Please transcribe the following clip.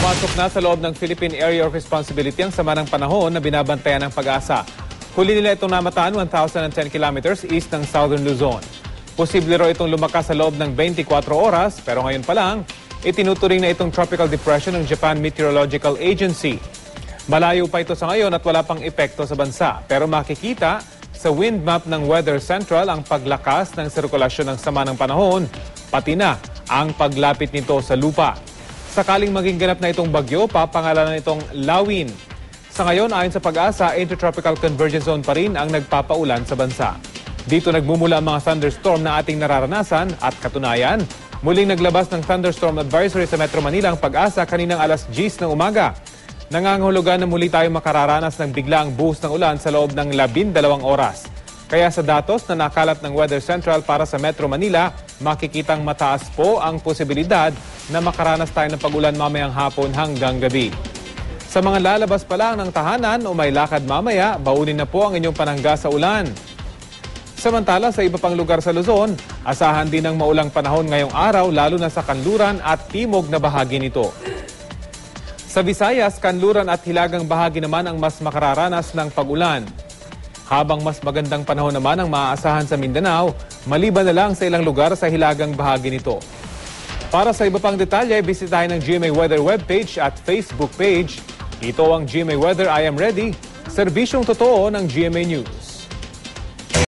Pumasok na sa loob ng Philippine Area of Responsibility ang sama ng panahon na binabantayan ng Pag-asa. Huli nila itong namataan 1,010 kilometers east ng Southern Luzon. Posible raw itong lumakas sa loob ng 24 oras pero ngayon pa lang, itinuturing na itong tropical depression ng Japan Meteorological Agency. Malayo pa ito sa ngayon at wala pang epekto sa bansa pero makikita sa wind map ng Weather Central ang paglakas ng sirkulasyon ng sama ng panahon, pati na ang paglapit nito sa lupa. Sakaling maging ganap na itong bagyo, papangalanan itong Lawin. Sa ngayon, ayon sa Pag-asa, Intertropical Convergence Zone pa rin ang nagpapaulan sa bansa. Dito nagmumula ang mga thunderstorm na ating nararanasan at katunayan, muling naglabas ng thunderstorm advisory sa Metro Manila ang Pag-asa kaninang alas 10 ng umaga. Nangangahulugan na muli tayo makararanas ng biglaang buhos ng ulan sa loob ng 12 oras. Kaya sa datos na nakalat ng Weather Central para sa Metro Manila, makikitang mataas po ang posibilidad na makaranas tayo ng pag-ulan mamayang hapon hanggang gabi. Sa mga lalabas pa lang ng tahanan o may lakad mamaya, baunin na po ang inyong panangga sa ulan. Samantala sa iba pang lugar sa Luzon, asahan din ng maulang panahon ngayong araw lalo na sa kanluran at timog na bahagi nito. Sa Visayas, kanluran at hilagang bahagi naman ang mas makararanas ng pag-ulan. Habang mas magandang panahon naman ang maaasahan sa Mindanao, maliban na lang sa ilang lugar sa hilagang bahagi nito. Para sa iba pang detalye, bisitahin ang GMA Weather webpage at Facebook page. Ito ang GMA Weather I Am Ready, serbisyong totoo ng GMA News.